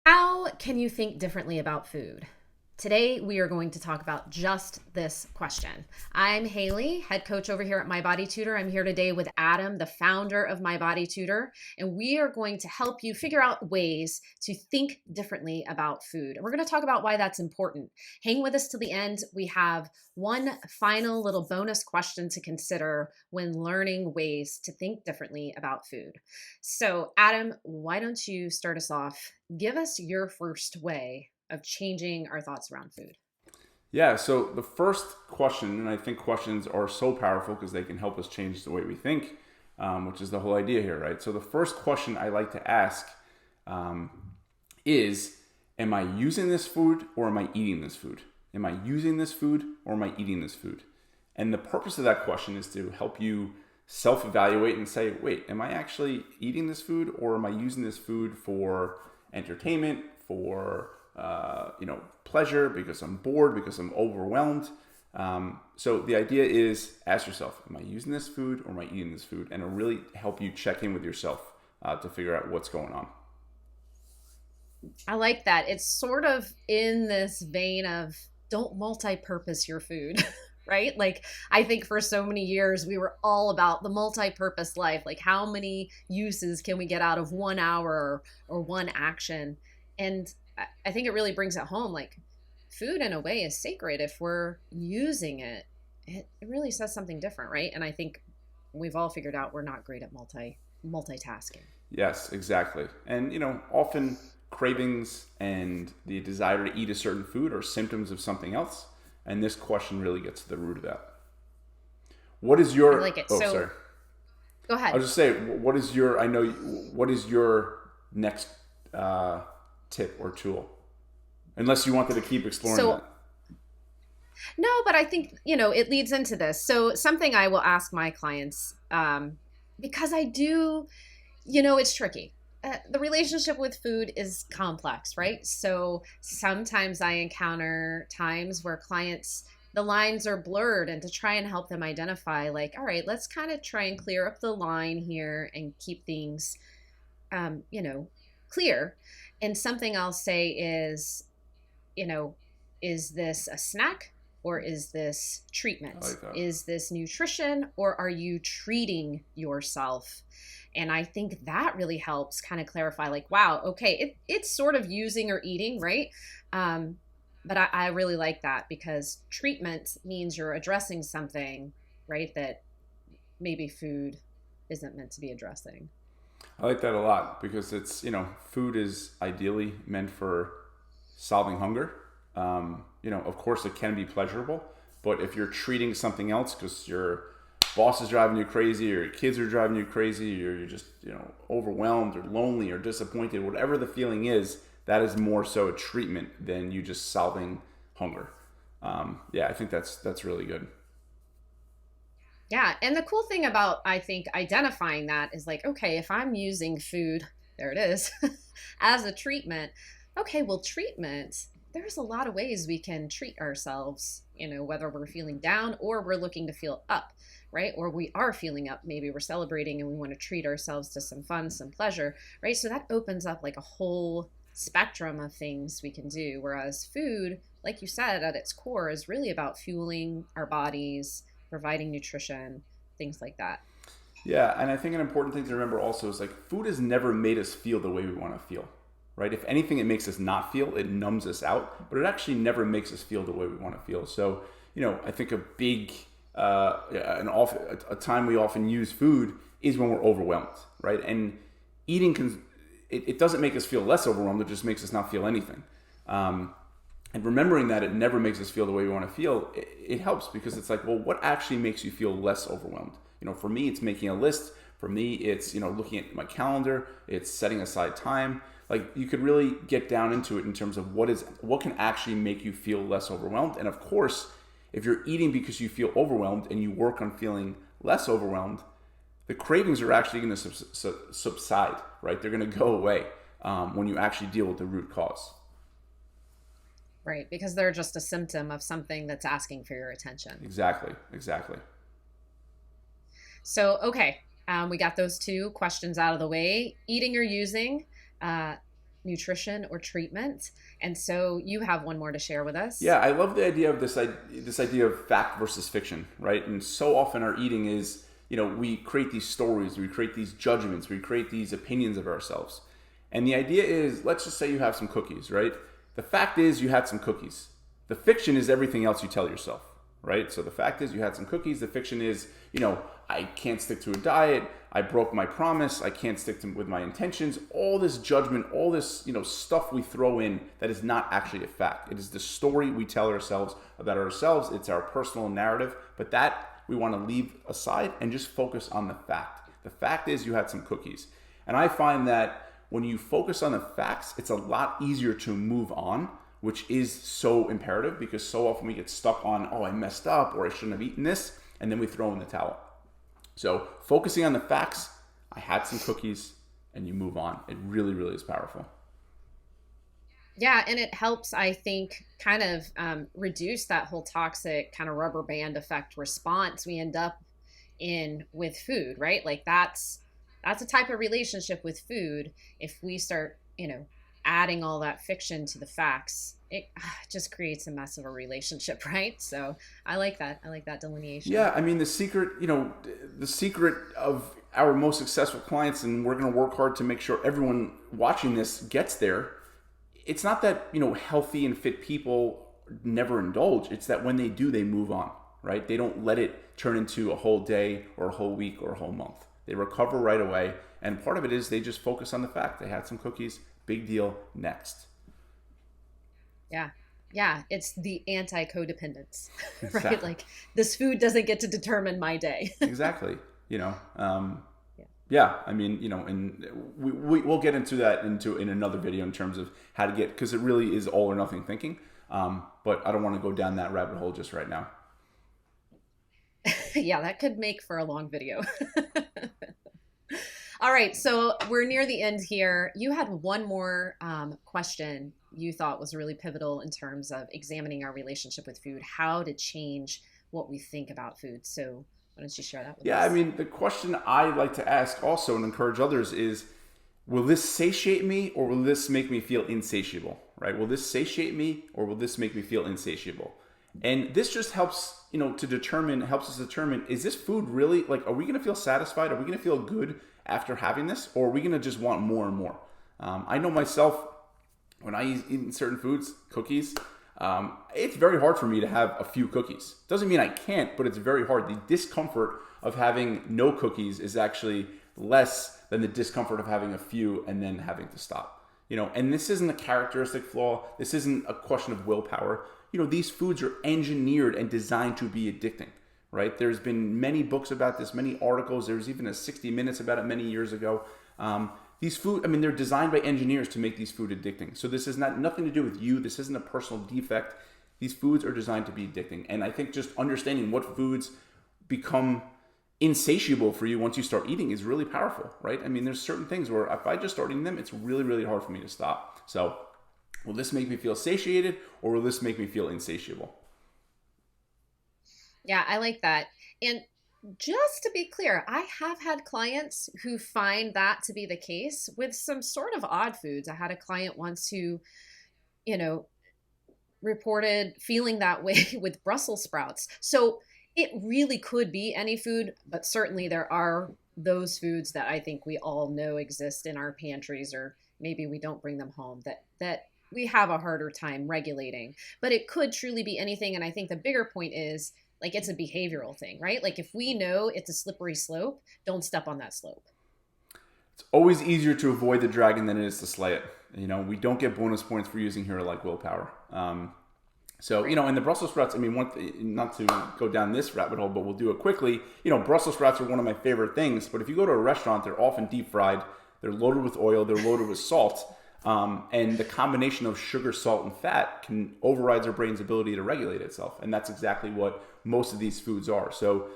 How can you think differently about food? Today, we are going to talk about just this question. I'm Haley, head coach over here at MyBodyTutor. I'm here today with Adam, the founder of MyBodyTutor, and we are going to help you figure out ways to think differently about food. And we're going to talk about why that's important. Hang with us to the end. We have one final little bonus question to consider when learning ways to think differently about food. So, Adam, why don't you start us off? Give us your first way of changing our thoughts around food. Yeah, so the first question, and I think questions are so powerful because they can help us change the way we think, which is the whole idea here, right? So the first question I like to ask um, is, am I using this food or am I eating this food? Am I using this food or am I eating this food? And the purpose of that question is to help you self-evaluate and say, wait, am I actually eating this food or am I using this food for entertainment, for pleasure, because I'm bored, because I'm overwhelmed. So the idea is ask yourself, am I using this food or am I eating this food? And it'll really help you check in with yourself to figure out what's going on. I like that. It's sort of in this vein of don't multi-purpose your food, right? Like I think for so many years we were all about the multi-purpose life. Like how many uses can we get out of 1 hour or one action? And I think it really brings it home. Like food in a way is sacred. If we're using it, it really says something different, right? And I think we've all figured out we're not great at multitasking. Yes, exactly. And often cravings and the desire to eat a certain food are symptoms of something else. And this question really gets to the root of that. What is I your? like it. Oh, So sorry. go I'll ahead. just say, what is your? I know. What is your next tip or tool? Unless you wanted to keep exploring So that. no, but I think, it leads into this. So something I will ask my clients, because I do, it's tricky. The relationship with food is complex, right? So sometimes I encounter times where clients, the lines are blurred, and to try and help them identify, like, all right, let's kind of try and clear up the line here and keep things, um, you know, clear. And something I'll say you know, is this a snack or is this I treatment? like that. Is this nutrition or are you treating yourself? And I think that really helps kind of clarify like, wow, okay, it's sort of using or eating, right? Um, but I really like that because treatment means you're addressing something, right, that maybe food isn't meant to be addressing. I like that a lot because it's, food is ideally meant for solving hunger. Of course, it can be pleasurable, but if you're treating something else because your boss is driving you crazy, or your kids are driving you crazy, or you're just, overwhelmed or lonely or disappointed, whatever the feeling is, that is more so a treatment than you just solving hunger. Yeah, I think that's really good. Yeah. And the cool thing about, I think, identifying that is like, okay, if I'm using food, there it is, as a treatment, okay, well, treatment, there's a lot of ways we can treat ourselves, whether we're feeling down or we're looking to feel up, right? Or we are feeling up. Maybe we're celebrating and we want to treat ourselves to some fun, some pleasure, right? So that opens up like a whole spectrum of things we can do. Whereas food, like you said, at its core is really about fueling our bodies, providing nutrition, things like that. Yeah, and I think an important thing to remember also is like food has never made us feel the way we want to feel, right? If anything, it makes us not feel, it numbs us out, but it actually never makes us feel the way we want to feel. So, I think a big, a time we often use food is when we're overwhelmed, right? And eating it doesn't make us feel less overwhelmed; it just makes us not feel anything. Um, and remembering that it never makes us feel the way we want to feel, it helps because it's like, well, what actually makes you feel less overwhelmed? For me, it's making a list. For me, it's, looking at my calendar, it's setting aside time. Like you could really get down into it in terms of what can actually make you feel less overwhelmed. And of course, if you're eating because you feel overwhelmed and you work on feeling less overwhelmed, the cravings are actually going to subside, right? They're going to go away when you actually deal with the root cause. Right, because they're just a symptom of something that's asking for your attention. Exactly, exactly. So, okay, we got those two questions out of the way. Eating or using. Uh, nutrition or treatment. And so you have one more to share with us. Yeah, I love the idea of this idea of fact versus fiction, right? And so often our eating is, we create these stories, we create these judgments, we create these opinions of ourselves. And the idea is, let's just say you have some cookies, right? The fact is you had some cookies. The fiction is everything else you tell yourself, right? So the fact is you had some cookies. The fiction is, I can't stick to a diet. I broke my promise. I can't stick with my intentions. All this judgment, all this, stuff we throw in that is not actually a fact. It is the story we tell ourselves about ourselves. It's our personal narrative, but that we want to leave aside and just focus on the fact. The fact is you had some cookies. And I find that when you focus on the facts, it's a lot easier to move on, which is so imperative because so often we get stuck on, I messed up or I shouldn't have eaten this, and then we throw in the towel. So focusing on the facts, I had some cookies, and you move on. It really, really is powerful. Yeah, and it helps, I think, kind of reduce that whole toxic kind of rubber band effect response we end up in with food, right? Like that's a type of relationship with food. If we start, adding all that fiction to the facts, it just creates a mess of a relationship, right? So I like that. I like that delineation. Yeah, I mean, the secret of our most successful clients, and we're going to work hard to make sure everyone watching this gets there. It's not that, healthy and fit people never indulge. It's that when they do, they move on, right? They don't let it turn into a whole day or a whole week or a whole month. They recover right away. And part of it is they just focus on the fact they had some cookies, big deal, next. Yeah. Yeah. It's the anti-codependence, Exactly. right? Like this food doesn't get to determine my day. Exactly. Yeah, I mean, and we'll get into that in another video in terms of how to get, because it really is all or nothing thinking. But I don't want to go down that rabbit hole just right now. Yeah, that could make for a long video. All right, so we're near the end here. You had one more question you thought was really pivotal in terms of examining our relationship with food, how to change what we think about food. So why don't you share that with us? Yeah, I mean, the question I like to ask also and encourage others is, will this satiate me or will this make me feel insatiable, right? Will this satiate me or will this make me feel insatiable? And this just helps, helps us determine, is this food really, are we going to feel satisfied? Are we going to feel good after having this? Or are we going to just want more and more? I know myself, when I eat certain foods, cookies, it's very hard for me to have a few cookies. Doesn't mean I can't, but it's very hard. The discomfort of having no cookies is actually less than the discomfort of having a few and then having to stop. And this isn't a characteristic flaw. This isn't a question of willpower. These foods are engineered and designed to be addicting, right? There's been many books about this, many articles. There was even a 60 Minutes about it many years ago. These food, they're designed by engineers to make these food addicting. So this is nothing to do with you. This isn't a personal defect. These foods are designed to be addicting. And I think just understanding what foods become insatiable for you once you start eating is really powerful, right? There's certain things where if I just start eating them, it's really, really hard for me to stop. So will this make me feel satiated or will this make me feel insatiable? Yeah, I like that. And just to be clear, I have had clients who find that to be the case with some sort of odd foods. I had a client once who, reported feeling that way with Brussels sprouts. So it really could be any food, but certainly there are those foods that I think we all know exist in our pantries, or maybe we don't bring them home, that we have a harder time regulating. But it could truly be anything. And I think the bigger point is, it's a behavioral thing, right? If we know it's a slippery slope, don't step on that slope. It's always easier to avoid the dragon than it is to slay it. We don't get bonus points for using hero like willpower. So, and the Brussels sprouts, not to go down this rabbit hole, but we'll do it quickly. Brussels sprouts are one of my favorite things, but if you go to a restaurant, they're often deep fried. They're loaded with oil. They're loaded with salt. And the combination of sugar, salt, and fat can override our brain's ability to regulate itself. And that's exactly what most of these foods are. So,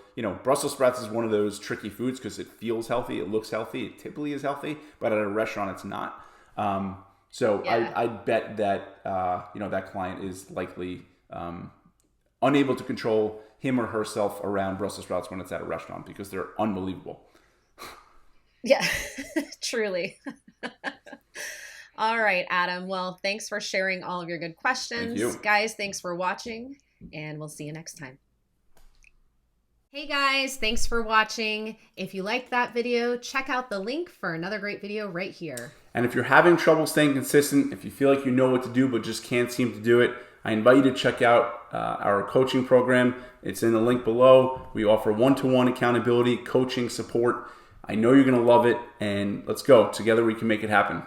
Brussels sprouts is one of those tricky foods because it feels healthy, it looks healthy, it typically is healthy, but at a restaurant, it's not. Yeah. I'd bet that, that client is likely unable to control him or herself around Brussels sprouts when it's at a restaurant because they're unbelievable. Yeah, truly. All right, Adam. Well, thanks for sharing all of your good Thank questions. you. Guys, thanks for watching, and we'll see you next time. Hey guys, thanks for watching. If you liked that video, check out the link for another great video right here. And if you're having trouble staying consistent, if you feel like you know what to do but just can't seem to do it, I invite you to check out our coaching program. It's in the link below. We offer one-to-one accountability, coaching, support. I know you're going to love it, and let's go. Together we can make it happen.